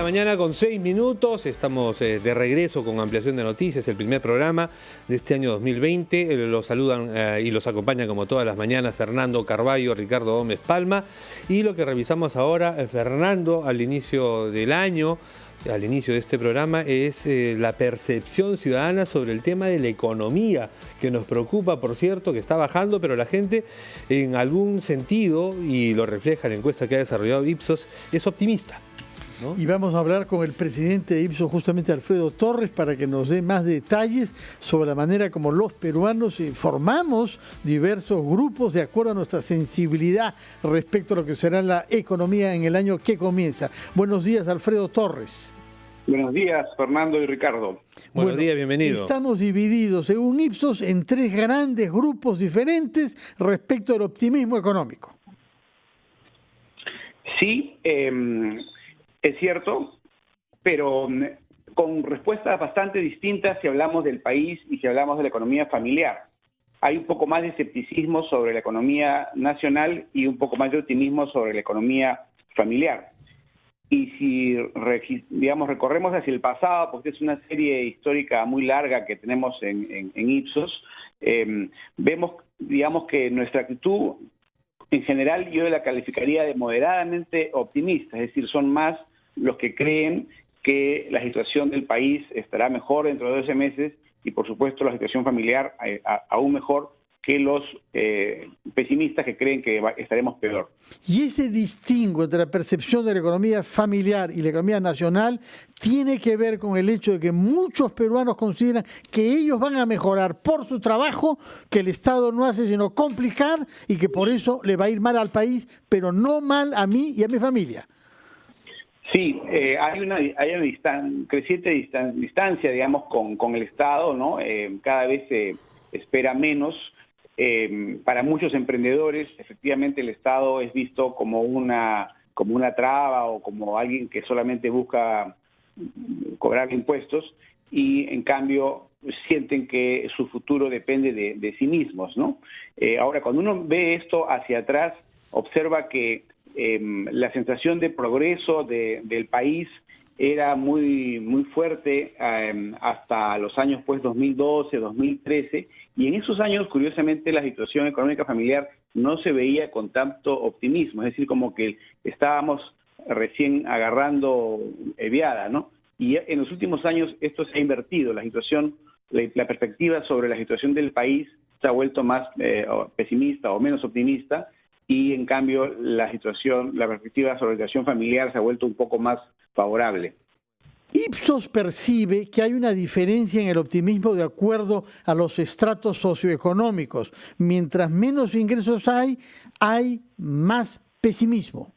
la mañana con 6 minutos, estamos de regreso con ampliación de noticias, el primer programa de este año 2020. Los saludan y los acompañan como todas las mañanas Fernando Carballo, Ricardo Gómez Palma. Y lo que revisamos ahora, Fernando, al inicio del año, al inicio de este programa, es la percepción ciudadana sobre el tema de la economía, que nos preocupa, por cierto, que está bajando, pero la gente en algún sentido, y lo refleja la encuesta que ha desarrollado Ipsos, es optimista, ¿no? Y vamos a hablar con el presidente de Ipsos, justamente Alfredo Torres, para que nos dé más detalles sobre la manera como los peruanos formamos diversos grupos de acuerdo a nuestra sensibilidad respecto a lo que será la economía en el año que comienza. Buenos días, Alfredo Torres. Buenos días, Fernando y Ricardo. Buenos días, bienvenido. Estamos divididos, según Ipsos, en tres grandes grupos diferentes respecto al optimismo económico. Sí, es cierto, pero con respuestas bastante distintas si hablamos del país y si hablamos de la economía familiar. Hay un poco más de escepticismo sobre la economía nacional y un poco más de optimismo sobre la economía familiar. Y si, digamos, recorremos hacia el pasado, porque es una serie histórica muy larga que tenemos en Ipsos, vemos, digamos, que nuestra actitud, en general, yo la calificaría de moderadamente optimista, es decir, son más los que creen que la situación del país estará mejor dentro de 12 meses y, por supuesto, la situación familiar aún mejor que los pesimistas que creen que estaremos peor. Y ese distingo entre la percepción de la economía familiar y la economía nacional tiene que ver con el hecho de que muchos peruanos consideran que ellos van a mejorar por su trabajo, que el Estado no hace sino complicar y que por eso le va a ir mal al país, pero no mal a mí y a mi familia. Sí, hay una creciente distancia, digamos, con el Estado, ¿no? Cada vez se espera menos. Para muchos emprendedores, efectivamente, el Estado es visto como una traba o como alguien que solamente busca cobrar impuestos y, en cambio, sienten que su futuro depende de sí mismos, ¿no? Ahora, cuando uno ve esto hacia atrás, observa que la sensación de progreso del país era muy fuerte hasta los años 2012, 2013, y en esos años, curiosamente, la situación económica familiar no se veía con tanto optimismo, es decir, como que estábamos recién agarrando viada, ¿no? Y en los últimos años esto se ha invertido, la situación, la perspectiva sobre la situación del país se ha vuelto más pesimista o menos optimista, y en cambio la perspectiva sobre la situación familiar se ha vuelto un poco más favorable. Ipsos percibe que hay una diferencia en el optimismo de acuerdo a los estratos socioeconómicos. Mientras menos ingresos hay más pesimismo.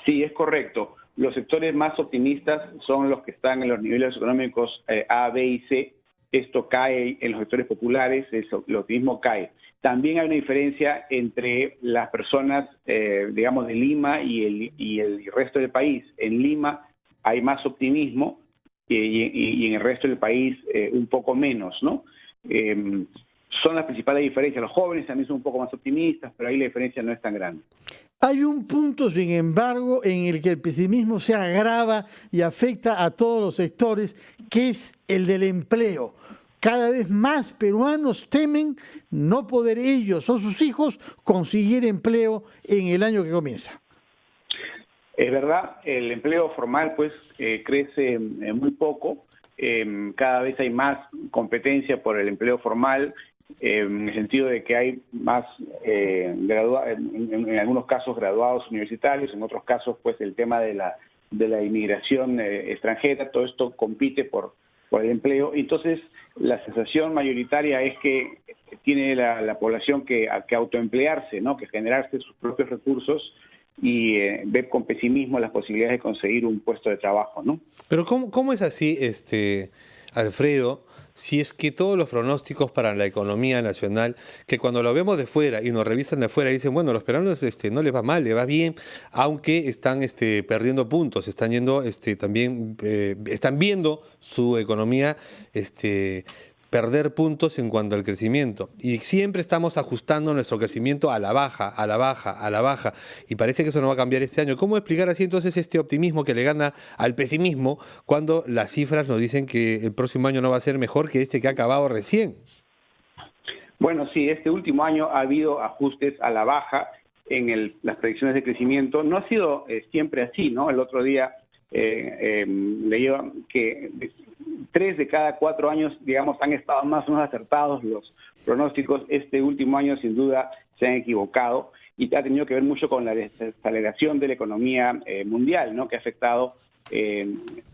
Sí, es correcto. Los sectores más optimistas son los que están en los niveles económicos A, B y C. Esto cae en los sectores populares, el optimismo cae. También hay una diferencia entre las personas, digamos, de Lima y el resto del país. En Lima hay más optimismo y en el resto del país un poco menos, ¿no? Son las principales diferencias. Los jóvenes también son un poco más optimistas, pero ahí la diferencia no es tan grande. Hay un punto, sin embargo, en el que el pesimismo se agrava y afecta a todos los sectores, que es el del empleo. Cada vez más peruanos temen no poder ellos o sus hijos conseguir empleo en el año que comienza. Es verdad, el empleo formal pues crece muy poco, cada vez hay más competencia por el empleo formal, en el sentido de que hay más, en algunos casos graduados universitarios, en otros casos pues el tema de la inmigración extranjera, todo esto compite por el empleo. Entonces la sensación mayoritaria es que tiene la población que autoemplearse, ¿no? Que generarse sus propios recursos y ver con pesimismo las posibilidades de conseguir un puesto de trabajo, ¿no? Pero ¿cómo es así, Alfredo, si es que todos los pronósticos para la economía nacional, que cuando lo vemos de fuera y nos revisan de fuera, dicen, bueno, los peruanos no les va mal, les va bien, aunque están perdiendo puntos, están yendo también, están viendo su economía perder puntos en cuanto al crecimiento. Y siempre estamos ajustando nuestro crecimiento a la baja, a la baja, a la baja. Y parece que eso no va a cambiar este año. ¿Cómo explicar así entonces este optimismo que le gana al pesimismo cuando las cifras nos dicen que el próximo año no va a ser mejor que este que ha acabado recién? Bueno, sí, este último año ha habido ajustes a la baja en las predicciones de crecimiento. No ha sido siempre así, ¿no? El otro día leía que 3 de cada 4 años, digamos, han estado más o menos acertados los pronósticos. Este último año, sin duda, se han equivocado y ha tenido que ver mucho con la desaceleración de la economía mundial, ¿no? Que ha afectado,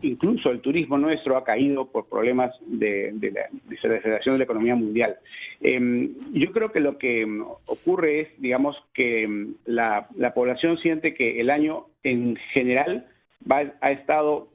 incluso el turismo nuestro ha caído por problemas de la desaceleración de la economía mundial. Yo creo que lo que ocurre es, digamos, que la población siente que el año en general ha estado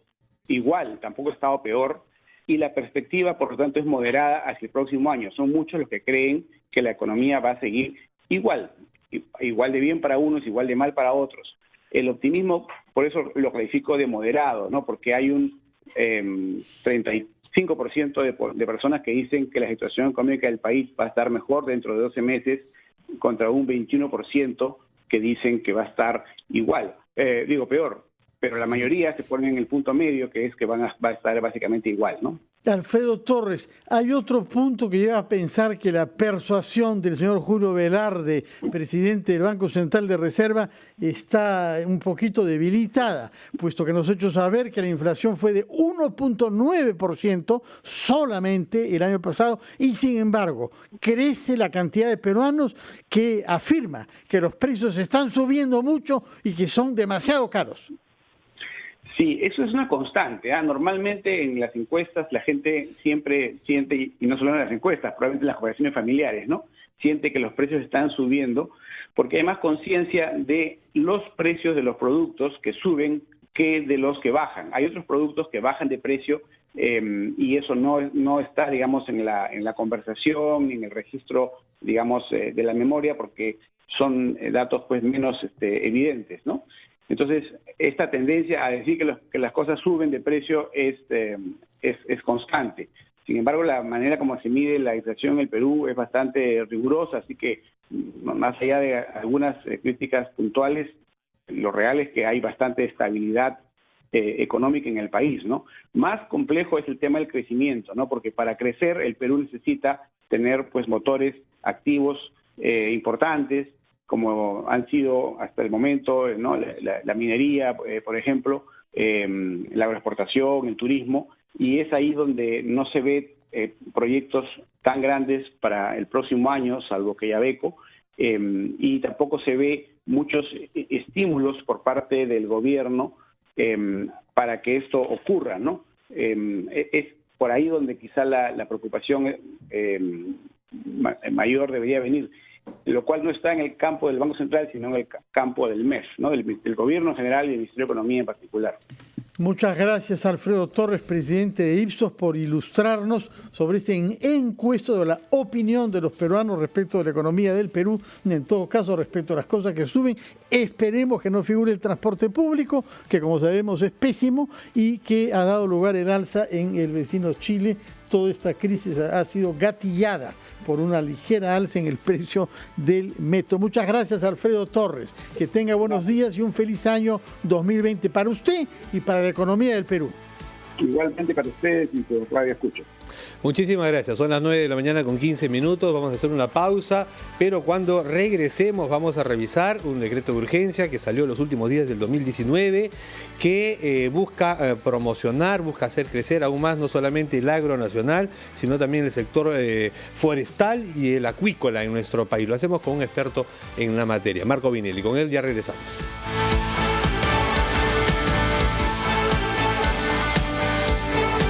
igual, tampoco ha estado peor, y la perspectiva, por lo tanto, es moderada hacia el próximo año. Son muchos los que creen que la economía va a seguir igual de bien para unos, igual de mal para otros. El optimismo, por eso lo califico de moderado, ¿no? Porque hay un 35% de personas que dicen que la situación económica del país va a estar mejor dentro de 12 meses, contra un 21% que dicen que va a estar igual, peor. Pero la mayoría se ponen en el punto medio, que es que va a estar básicamente igual, ¿no? Alfredo Torres, hay otro punto que lleva a pensar que la persuasión del señor Julio Velarde, presidente del Banco Central de Reserva, está un poquito debilitada, puesto que nos ha hecho saber que la inflación fue de 1.9% solamente el año pasado y, sin embargo, crece la cantidad de peruanos que afirma que los precios están subiendo mucho y que son demasiado caros. Sí, eso es una constante. Normalmente en las encuestas la gente siempre siente, y no solo en las encuestas, probablemente en las conversaciones familiares, ¿no? Siente que los precios están subiendo porque hay más conciencia de los precios de los productos que suben que de los que bajan. Hay otros productos que bajan de precio y eso no está, digamos, en la conversación ni en el registro, digamos, de la memoria, porque son datos pues menos evidentes, ¿no? Entonces, esta tendencia a decir que las cosas suben de precio es constante. Sin embargo, la manera como se mide la inflación en el Perú es bastante rigurosa, así que más allá de algunas críticas puntuales, lo real es que hay bastante estabilidad económica en el país, ¿no? Más complejo es el tema del crecimiento, ¿no? Porque para crecer el Perú necesita tener pues motores activos importantes, como han sido hasta el momento, ¿no? La minería, por ejemplo, la agroexportación, el turismo, y es ahí donde no se ve proyectos tan grandes para el próximo año, salvo que Quellaveco, y tampoco se ve muchos estímulos por parte del gobierno para que esto ocurra, ¿no? Es por ahí donde quizá la preocupación mayor debería venir, lo cual no está en el campo del Banco Central, sino en el campo del MEF, ¿no? del Gobierno en general y del Ministerio de Economía en particular. Muchas gracias, Alfredo Torres, presidente de Ipsos, por ilustrarnos sobre esta encuesta de la opinión de los peruanos respecto de la economía del Perú, en todo caso respecto a las cosas que suben. Esperemos que no figure el transporte público, que como sabemos es pésimo y que ha dado lugar el alza en el vecino Chile. Toda esta crisis ha sido gatillada por una ligera alza en el precio del metro. Muchas gracias, Alfredo Torres. Que tenga buenos días y un feliz año 2020 para usted y para la economía del Perú. Igualmente para ustedes y por Radio Escucho. Muchísimas gracias. Son las 9 de la mañana con 15 minutos. Vamos a hacer una pausa, pero cuando regresemos vamos a revisar un decreto de urgencia que salió los últimos días del 2019 que busca promocionar, busca hacer crecer aún más no solamente el agro nacional, sino también el sector forestal y el acuícola en nuestro país. Lo hacemos con un experto en la materia, Marco Vinelli. Con él ya regresamos.